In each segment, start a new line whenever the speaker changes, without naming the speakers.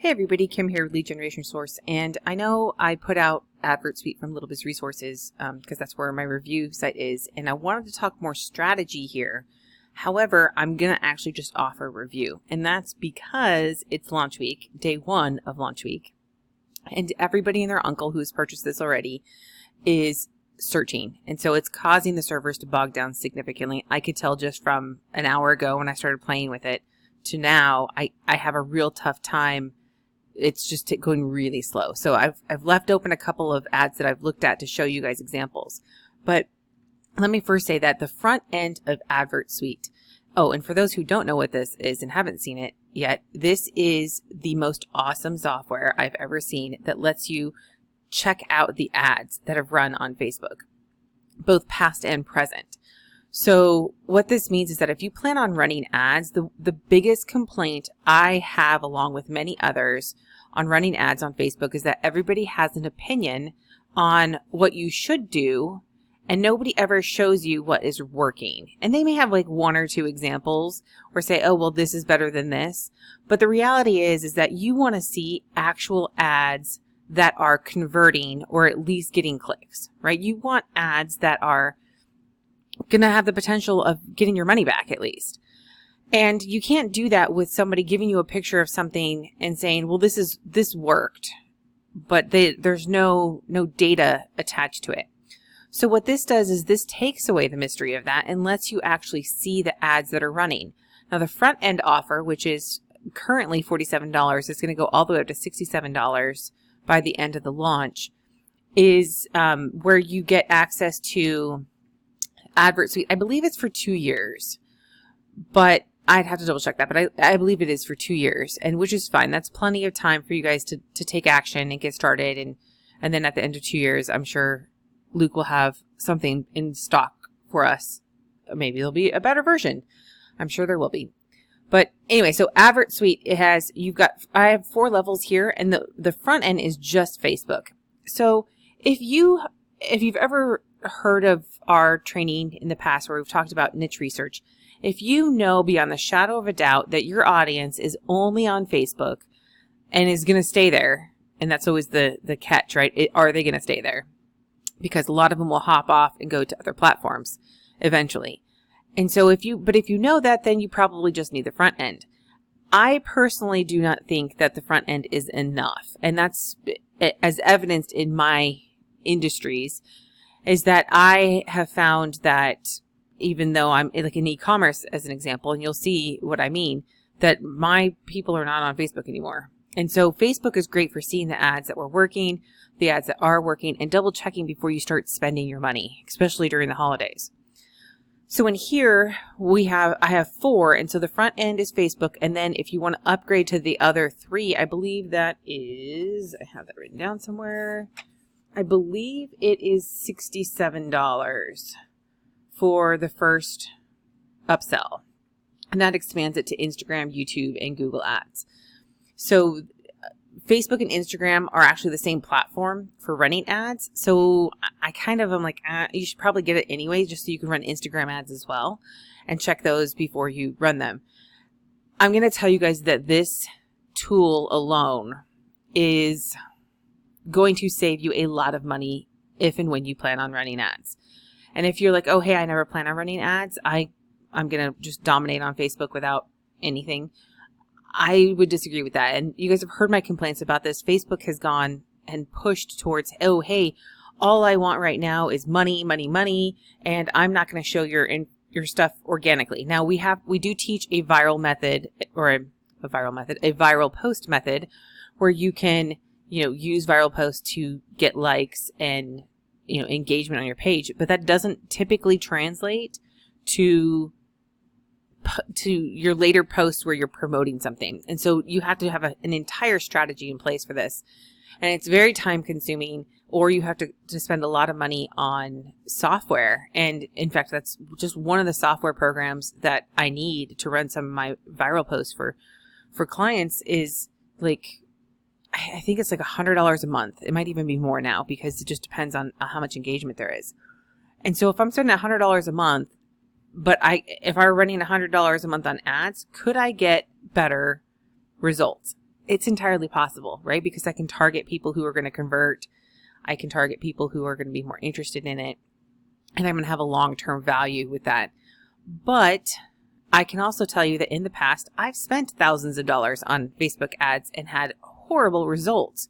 Hey everybody, Kim here with Lead Generation Source, and I know I put out AdvertSuite from Little Biz Resources because that's where my review site is, and I wanted to talk more strategy here. However, I'm going to actually just offer a review, and that's because it's launch week, day one of launch week, and everybody and their uncle who's purchased this already is searching, and so it's causing the servers to bog down significantly. I could tell just from an hour ago when I started playing with it to now, I have a real tough time. It's just going really slow. So I've left open a couple of ads that I've looked at to show you guys examples. But let me first say that the front end of AdvertSuite. Oh, and for those who don't know what this is and haven't seen it yet, this is the most awesome software I've ever seen that lets you check out the ads that have run on Facebook, both past and present. So what this means is that if you plan on running ads, the biggest complaint I have, along with many others, on running ads on Facebook is that everybody has an opinion on what you should do, and nobody ever shows you what is working. And they may have like one or two examples or say, oh, well, this is better than this. But the reality is that you want to see actual ads that are converting or at least getting clicks, right? You want ads that are going to have the potential of getting your money back at least. And you can't do that with somebody giving you a picture of something and saying, well, this worked, but there's no data attached to it. So what this does is this takes away the mystery of that and lets you actually see the ads that are running. Now the front end offer, which is currently $47, is going to go all the way up to $67 by the end of the launch, is where you get access to AdvertSuite. I believe it's for 2 years, but I'd have to double check that, but I believe it is for 2 years, and which is fine. That's plenty of time for you guys to take action and get started. And then at the end of 2 years, I'm sure Luke will have something in stock for us. Maybe there'll be a better version. I'm sure there will be. But anyway, so AdvertSuite, I have 4 levels here, and the front end is just Facebook. So if you've ever heard of our training in the past where we've talked about niche research, if you know beyond the shadow of a doubt that your audience is only on Facebook and is going to stay there, and that's always the catch, right? Are they going to stay there? Because a lot of them will hop off and go to other platforms eventually. And so if you know that, then you probably just need the front end. I personally do not think that the front end is enough. And that's as evidenced in my industries, is that I have found that even though I'm like in e-commerce as an example, and you'll see what I mean, that my people are not on Facebook anymore. And so Facebook is great for seeing the ads that were working, the ads that are working, and double checking before you start spending your money, especially during the holidays. So in here I have 4, and so the front end is Facebook, and then if you want to upgrade to the other 3, I believe that is, I have that written down somewhere. I believe it is $67 for the first upsell. And that expands it to Instagram, YouTube, and Google Ads. So Facebook and Instagram are actually the same platform for running ads. So I kind of am like, you should probably get it anyway, just so you can run Instagram ads as well and check those before you run them. I'm going to tell you guys that this tool alone is going to save you a lot of money if and when you plan on running ads. And if you're like, oh, hey, I never plan on running ads, I'm going to just dominate on Facebook without anything, I would disagree with that. And you guys have heard my complaints about this. Facebook has gone and pushed towards, oh, hey, all I want right now is money, money, money, and I'm not going to show your stuff organically. Now we do teach a viral method, or a viral post method, where you can use viral posts to get likes and, engagement on your page, but that doesn't typically translate to your later posts where you're promoting something. And so you have to have an entire strategy in place for this. And it's very time consuming, or you have to spend a lot of money on software. And in fact, that's just one of the software programs that I need to run some of my viral posts for clients is like, I think it's like $100 a month. It might even be more now because it just depends on how much engagement there is. And so if I'm spending $100 a month, but if I were running $100 a month on ads, could I get better results? it's entirely possible, right? Because I can target people who are going to convert. I can target people who are going to be more interested in it. And I'm going to have a long-term value with that. But I can also tell you that in the past, I've spent thousands of dollars on Facebook ads and had horrible results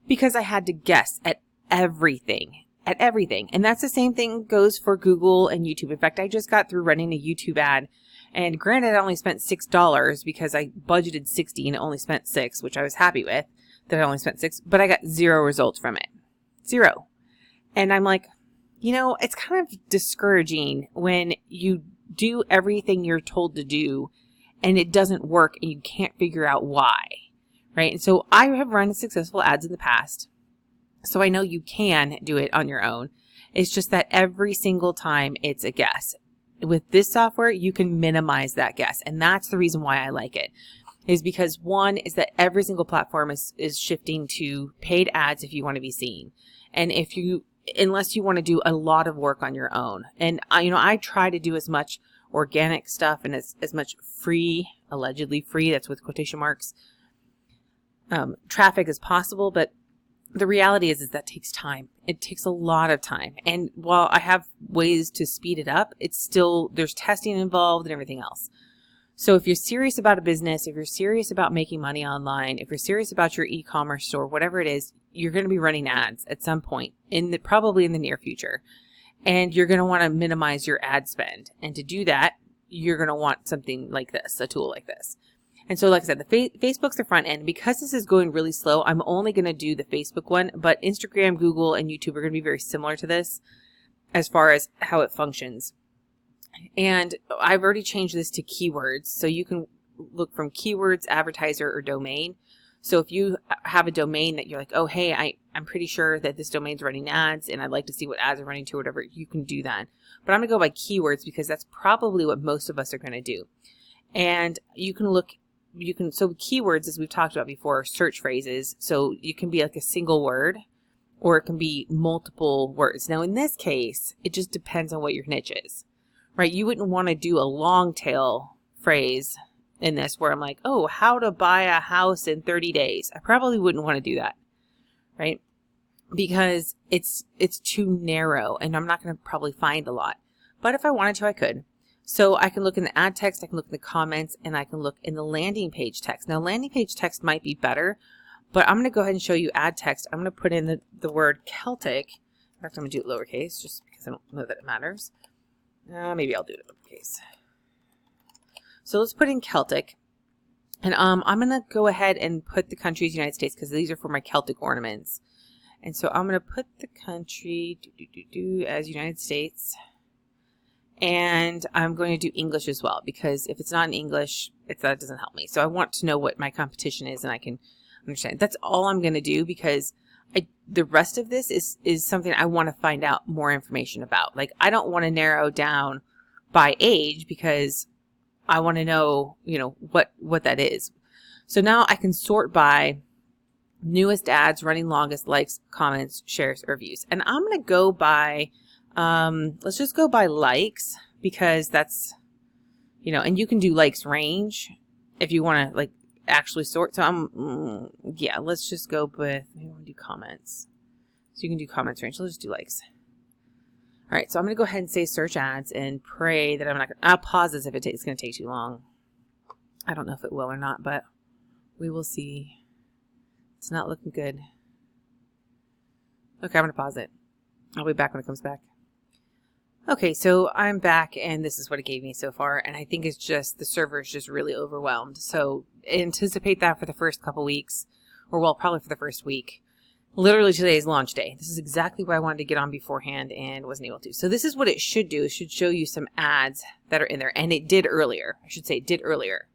because I had to guess at everything. And that's the same thing goes for Google and YouTube. In fact, I just got through running a YouTube ad, and granted, I only spent $6 because I budgeted 60 and only spent 6, which I was happy with that I only spent 6, but I got 0 results from it. 0. And I'm like, it's kind of discouraging when you do everything you're told to do and it doesn't work and you can't figure out why, right? And so I have run successful ads in the past, so I know you can do it on your own. It's just that every single time it's a guess. With this software, you can minimize that guess, and that's the reason why I like it, is because one is that every single platform is shifting to paid ads if you want to be seen. And unless you want to do a lot of work on your own. And I try to do as much organic stuff and as much free, allegedly free, that's with quotation marks, traffic as possible. But the reality is that takes time. It takes a lot of time. And while I have ways to speed it up, it's still, there's testing involved and everything else. So if you're serious about a business, if you're serious about making money online, if you're serious about your e-commerce store, whatever it is, you're going to be running ads at some point probably in the near future. And you're going to want to minimize your ad spend. And to do that, you're going to want something like this, a tool like this. And so, like I said, Facebook's the front end. Because this is going really slow, I'm only going to do the Facebook one, but Instagram, Google, and YouTube are going to be very similar to this as far as how it functions. And I've already changed this to keywords. So you can look from keywords, advertiser, or domain. So if you have a domain that you're like, oh, hey, I'm pretty sure that this domain's running ads and I'd like to see what ads are running to or whatever, you can do that. But I'm going to go by keywords because that's probably what most of us are going to do. And so keywords, as we've talked about before, are search phrases. So you can be like a single word or it can be multiple words. Now, in this case, it just depends on what your niche is, right? You wouldn't want to do a long tail phrase in this where I'm like, oh, how to buy a house in 30 days. I probably wouldn't want to do that, right? Because it's too narrow and I'm not going to probably find a lot. But if I wanted to, I could. So I can look in the ad text, I can look in the comments, and I can look in the landing page text. Now, landing page text might be better, but I'm going to go ahead and show you ad text. I'm going to put in the word Celtic. In fact, I'm going to do it lowercase just because I don't know that it matters. Maybe I'll do it uppercase. So let's put in Celtic. And I'm going to go ahead and put the country as United States because these are for my Celtic ornaments. And so I'm going to put the country as United States. And I'm going to do English as well because if it's not in English, that doesn't help me. So I want to know what my competition is and I can understand. That's all I'm going to do because the rest of this is something I want to find out more information about. Like I don't want to narrow down by age because I want to know, what that is. So now I can sort by newest ads, running longest, likes, comments, shares, or views. And I'm going to go by, let's just go by likes because that's, and you can do likes range if you want to like actually sort. So let's just go with, maybe I want to do comments. So you can do comments range. Let's just do likes. All right, so I'm going to go ahead and say search ads and pray that I'll pause this if it's going to take too long. I don't know if it will or not, but we will see. It's not looking good. Okay, I'm going to pause it. I'll be back when it comes back. Okay, so I'm back and this is what it gave me so far. And I think it's just, the server is just really overwhelmed. So anticipate that for the first couple weeks, or well, probably for the first week. Literally today is launch day. This is exactly what I wanted to get on beforehand and wasn't able to. So this is what it should do. It should show you some ads that are in there. And it did earlier. I should say it did earlier.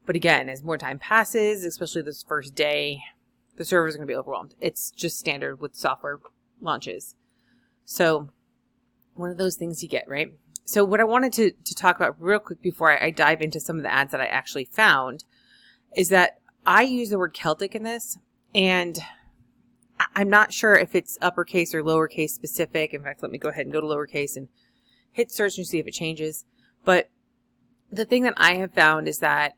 But again, as more time passes, especially this first day, the server is going to be overwhelmed. It's just standard with software launches. So one of those things you get, right? So what I wanted to talk about real quick before I dive into some of the ads that I actually found is that I use the word Celtic in this, and I'm not sure if it's uppercase or lowercase specific. In fact, let me go ahead and go to lowercase and hit search and see if it changes. But the thing that I have found is that,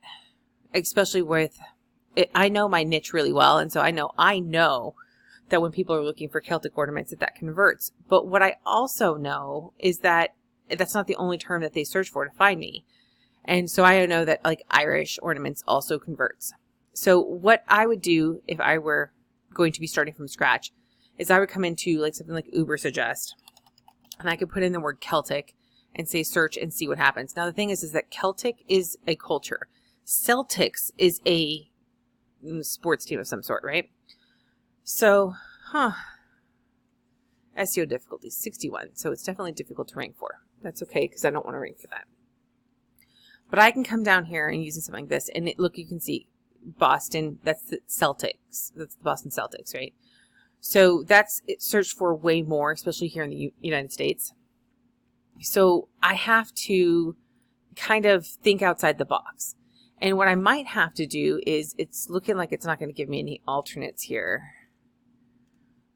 especially with I know my niche really well. And so I know that when people are looking for Celtic ornaments, that converts. But what I also know is that that's not the only term that they search for to find me. And so I know that like Irish ornaments also converts. So what I would do if I were going to be starting from scratch is I would come into like something like UberSuggest, and I could put in the word Celtic and say search and see what happens. Now the thing is that Celtic is a culture. Celtics is a sports team of some sort, right? So, SEO difficulty 61. So it's definitely difficult to rank for. That's okay because I don't want to rank for that. But I can come down here and using something like this, and look, you can see Boston. That's the Celtics. That's the Boston Celtics, right? So that's it, searched for way more, especially here in the United States. So I have to kind of think outside the box. And what I might have to do is, it's looking like it's not going to give me any alternates here.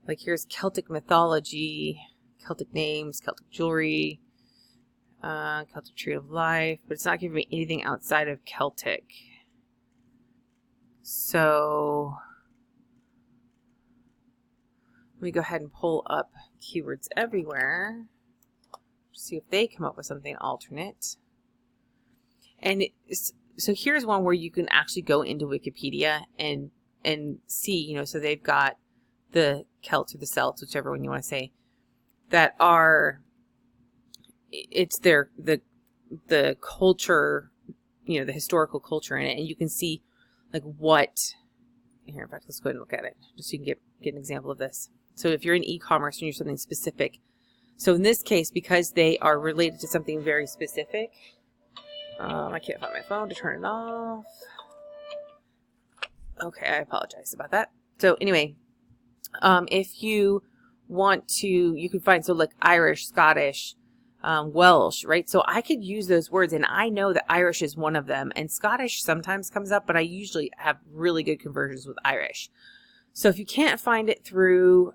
Like here's Celtic mythology, Celtic names, Celtic jewelry, Celtic tree of life, but it's not giving me anything outside of Celtic. So let me go ahead and pull up keywords everywhere, see if they come up with something alternate. And so here's one where you can actually go into Wikipedia and see, you know, so they've got the Celts or the Celts, whichever one you want to say, that are, it's their, the culture, you know, the historical culture in it. And you can see like what, here, in fact, let's go ahead and look at it just so you can get an example of this. So if you're in e-commerce and you're something specific, so in this case, because they are related to something very specific, I can't find my phone to turn it off. Okay, I apologize about that. So anyway, if you want to, you can find, so like Irish, Scottish, Welsh, right? So I could use those words, and I know that Irish is one of them, and Scottish sometimes comes up, but I usually have really good conversions with Irish. So if you can't find it through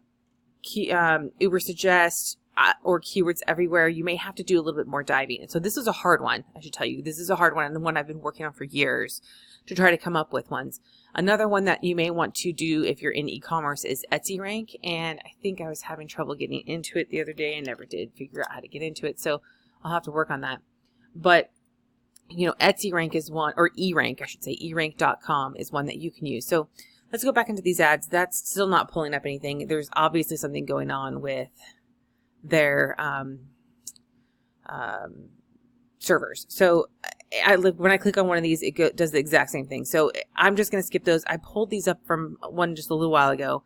UberSuggest or keywords everywhere, you may have to do a little bit more diving. And so this is a hard one, I should tell you. This is a hard one, and the one I've been working on for years to try to come up with ones. Another one that you may want to do if you're in e-commerce is Etsy Rank, and I think I was having trouble getting into it the other day and never did figure out how to get into it, so I'll have to work on that. But you know, Etsy Rank is one, or eRank, I should say, erank.com is one that you can use. So let's go back into these ads. That's still not pulling up anything. There's obviously something going on with their servers. So when I click on one of these, it does the exact same thing. So I'm just going to skip those. I pulled these up from one just a little while ago,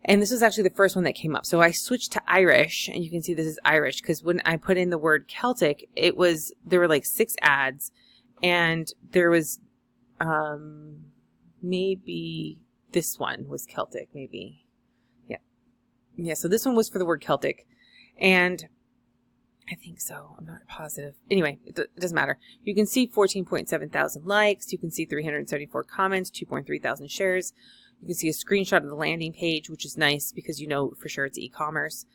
and this was actually the first one that came up. So I switched to Irish, and you can see this is Irish because when I put in the word Celtic, there were like 6 ads, and there was maybe this one was Celtic, maybe. Yeah, so this one was for the word Celtic, and I think so. I'm not positive. Anyway, it doesn't matter. You can see 14.7 thousand likes. You can see 374 comments, 2.3 thousand shares. You can see a screenshot of the landing page, which is nice because you know for sure it's e-commerce.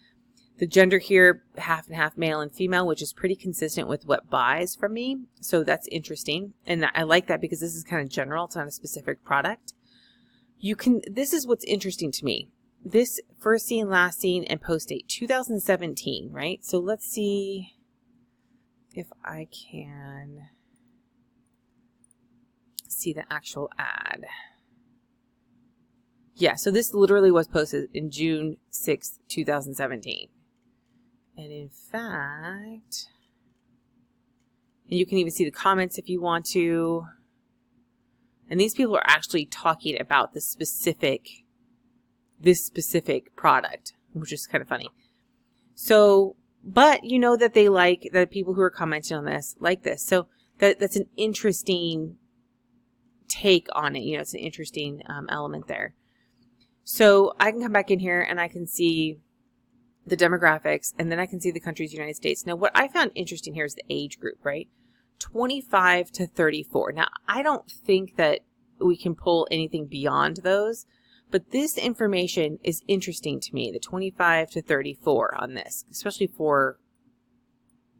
The gender here, half and half, male and female, which is pretty consistent with what buys from me. So that's interesting. And I like that because this is kind of general. It's not a specific product. This is what's interesting to me. This first seen, last seen, and post date 2017, right? So let's see if I can see the actual ad. Yeah, so this literally was posted in June 6th, 2017. And in fact, and you can even see the comments if you want to. And these people are actually talking about this specific product, which is kind of funny. So, but you know that they like, that people who are commenting on this like this. So that's an interesting take on it. You know, it's an interesting element there. So I can come back in here and I can see the demographics, and then I can see the countries, United States. Now, what I found interesting here is the age group, right? 25 to 34. Now, I don't think that we can pull anything beyond those, but this information is interesting to me, the 25 to 34 on this, especially for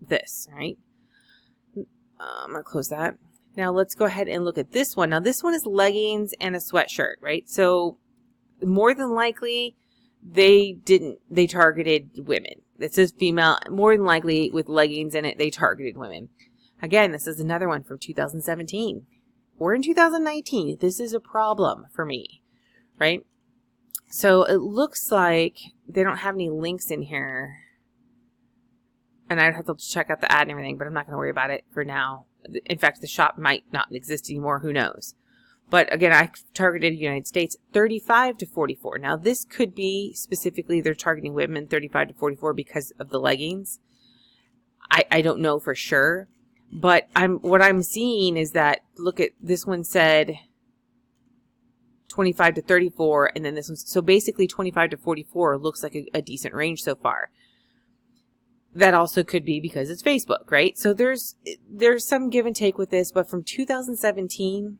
this, right? I'm going to close that. Now let's go ahead and look at this one. Now this one is leggings and a sweatshirt, right? So more than likely they targeted women. It says female, more than likely with leggings in it, they targeted women. Again, this is another one from 2017. We're in 2019. This is a problem for me, right? So it looks like they don't have any links in here. And I'd have to check out the ad and everything, but I'm not going to worry about it for now. In fact, the shop might not exist anymore. Who knows? But again, I targeted United States 35 to 44. Now, this could be specifically they're targeting women 35 to 44 because of the leggings. I don't know for sure. But what I'm seeing is that, look at this one said 25 to 34, and then this one. So basically 25 to 44 looks like a decent range so far. That also could be because it's Facebook, right? So there's some give and take with this, but from 2017,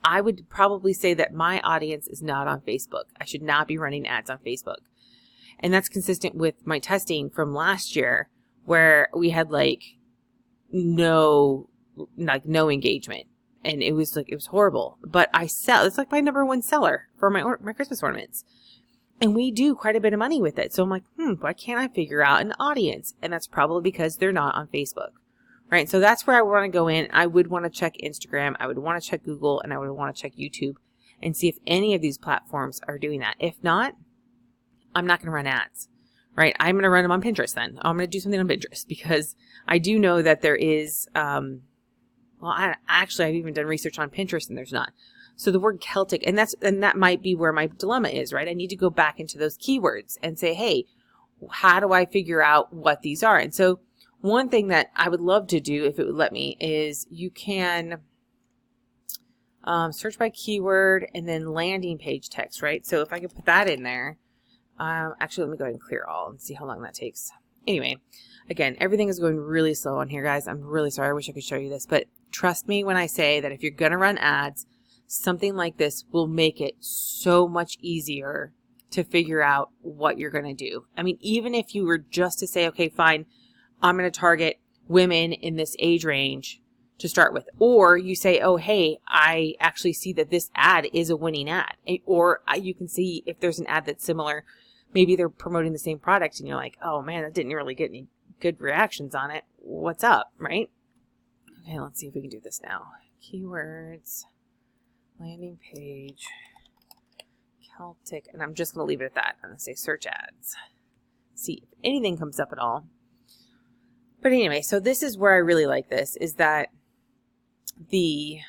I would probably say that my audience is not on Facebook. I should not be running ads on Facebook. And that's consistent with my testing from last year where we had no engagement. And it was horrible. But it's like my #1 seller for my Christmas ornaments. And we do quite a bit of money with it. So I'm like, why can't I figure out an audience? And that's probably because they're not on Facebook, right? So that's where I want to go in. I would want to check Instagram. I would want to check Google, and I would want to check YouTube and see if any of these platforms are doing that. If not, I'm not going to run ads, right? I'm going to run them on Pinterest then. I'm going to do something on Pinterest because I do know that there is, I've even done research on Pinterest and there's not. So the word Celtic, and that might be where my dilemma is, right? I need to go back into those keywords and say, hey, how do I figure out what these are? And so one thing that I would love to do, if it would let me, is you can search by keyword and then landing page text, right? So if I could put that in there, actually, let me go ahead and clear all and see how long that takes. Anyway, again, everything is going really slow on here, guys. I'm really sorry. I wish I could show you this, but trust me when I say that if you're going to run ads, something like this will make it so much easier to figure out what you're going to do. I mean, even if you were just to say, okay, fine, I'm going to target women in this age range to start with. Or you say, oh, hey, I actually see that this ad is a winning ad. Or you can see if there's an ad that's similar, maybe they're promoting the same product and you're like, oh man, that didn't really get any good reactions on it. What's up, right? Okay, let's see if we can do this now. Keywords. Landing page, Celtic, and I'm just going to leave it at that. I'm going to say search ads. See if anything comes up at all. But anyway, so this is where I really like this, is that you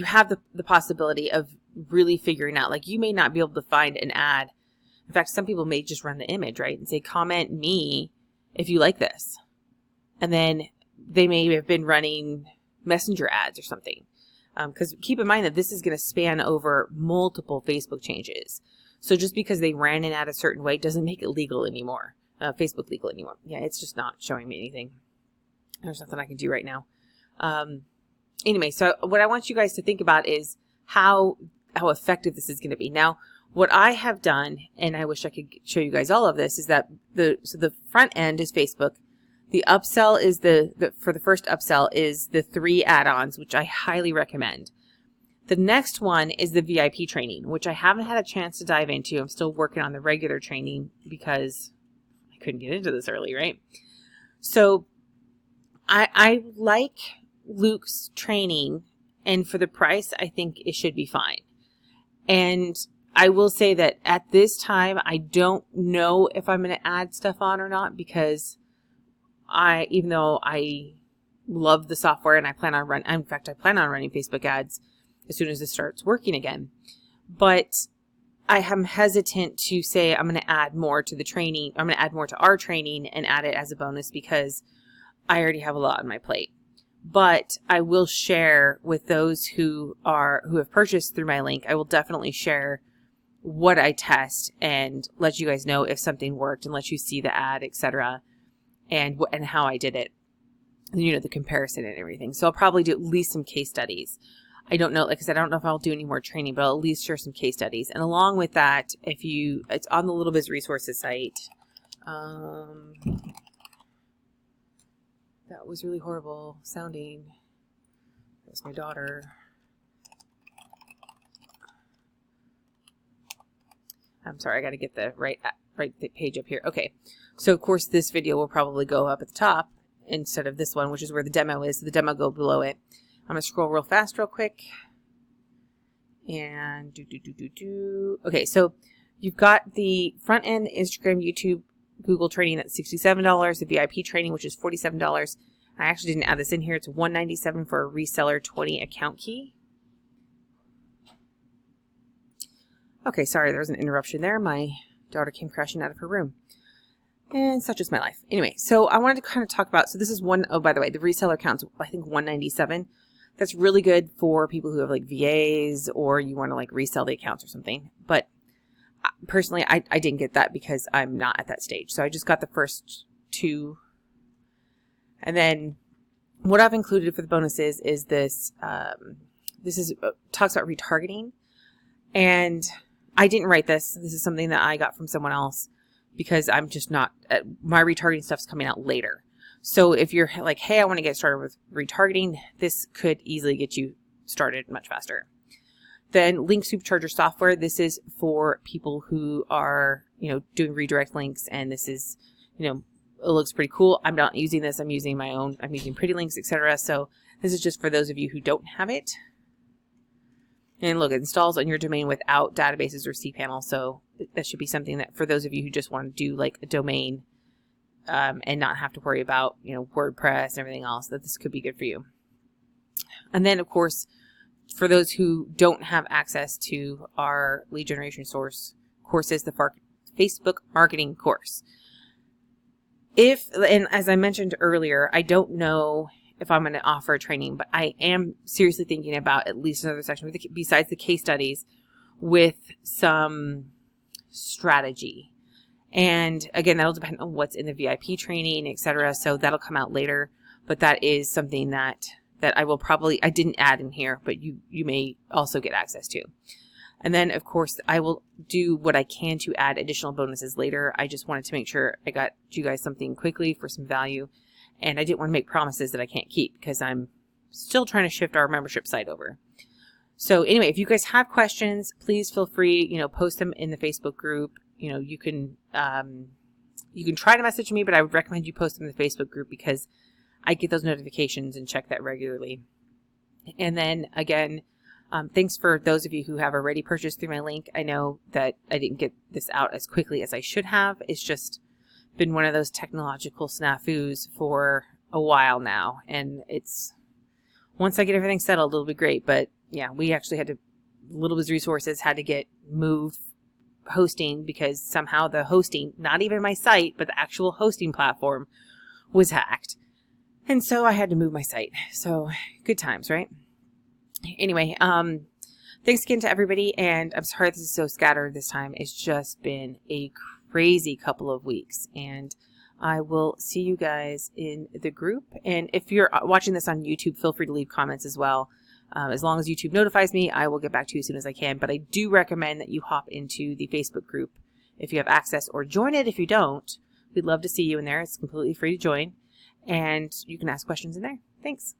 have the possibility of really figuring out, like you may not be able to find an ad. In fact, some people may just run the image, right? And say, comment me if you like this. And then they may have been running messenger ads or something. Because keep in mind that this is going to span over multiple Facebook changes. So just because they ran an ad a certain way doesn't make it legal anymore. Facebook legal anymore. Yeah, it's just not showing me anything. There's nothing I can do right now. Anyway, so what I want you guys to think about is how effective this is going to be. Now, what I have done, and I wish I could show you guys all of this, is that the front end is Facebook. The upsell is for the first upsell is the 3 add-ons, which I highly recommend. The next one is the VIP training, which I haven't had a chance to dive into. I'm still working on the regular training because I couldn't get into this early, right? So I like Luke's training, and for the price, I think it should be fine. And I will say that at this time, I don't know if I'm going to add stuff on or not because even though I love the software and I plan on running Facebook ads as soon as it starts working again. But I am hesitant to say I'm going to add more to the training. I'm going to add more to our training and add it as a bonus because I already have a lot on my plate. But I will share with those who have purchased through my link. I will definitely share what I test and let you guys know if something worked and let you see the ad, etc. and how I did it, the comparison and everything. So I'll probably do at least some case studies. I don't know, like I said, I don't know if I'll do any more training, but I'll at least share some case studies. And along with that, it's on the Little Biz Resources site. That was really horrible sounding. That's my daughter. I'm sorry, I got to get the right page up here. Okay, so of course this video will probably go up at the top instead of this one, which is where the demo is. So the demo go below it. I'm gonna scroll real fast, real quick, and Okay, so you've got the front end Instagram, YouTube, Google training that's $67. The VIP training, which is $47. I actually didn't add this in here. It's $197 for a reseller 20 account key. Okay, sorry, there was an interruption there. My daughter came crashing out of her room. And such is my life. Anyway, so I wanted to kind of talk about, so this is oh, by the way, the reseller account's, I think, $197. That's really good for people who have like VAs or you want to like resell the accounts or something. But personally, I didn't get that because I'm not at that stage. So I just got the first two. And then what I've included for the bonuses is this, talks about retargeting. And I didn't write this. This is something that I got from someone else because I'm just not, my retargeting stuff's coming out later. So if you're like, hey, I want to get started with retargeting, this could easily get you started much faster. Then link supercharger software. This is for people who are, doing redirect links. And this is, it looks pretty cool. I'm not using this. I'm using my own. I'm using Pretty Links, etc. So this is just for those of you who don't have it. And look, it installs on your domain without databases or cPanel. So that should be something that for those of you who just want to do like a domain and not have to worry about, WordPress and everything else, that this could be good for you. And then, of course, for those who don't have access to our lead generation source courses, the Facebook marketing course. And as I mentioned earlier, I don't know if I'm going to offer a training, but I am seriously thinking about at least another section besides the case studies with some strategy. And again, that'll depend on what's in the VIP training, etc. So that'll come out later, but that is something that I didn't add in here, but you may also get access to. And then of course I will do what I can to add additional bonuses later. I just wanted to make sure I got you guys something quickly for some value. And I didn't want to make promises that I can't keep because I'm still trying to shift our membership site over. So anyway, if you guys have questions, please feel free, post them in the Facebook group. You can try to message me, but I would recommend you post them in the Facebook group because I get those notifications and check that regularly. And then again, thanks for those of you who have already purchased through my link. I know that I didn't get this out as quickly as I should have. It's just been one of those technological snafus for a while now. And once I get everything settled, it'll be great. But yeah, we actually had to, Little Biz Resources had to move hosting because somehow the hosting, not even my site, but the actual hosting platform was hacked. And so I had to move my site. So good times, right? Anyway, thanks again to everybody. And I'm sorry this is so scattered this time. It's just been a crazy couple of weeks. And I will see you guys in the group. And if you're watching this on YouTube, feel free to leave comments as well. As long as YouTube notifies me, I will get back to you as soon as I can. But I do recommend that you hop into the Facebook group if you have access, or join it if you don't. We'd love to see you in there. It's completely free to join. And you can ask questions in there. Thanks.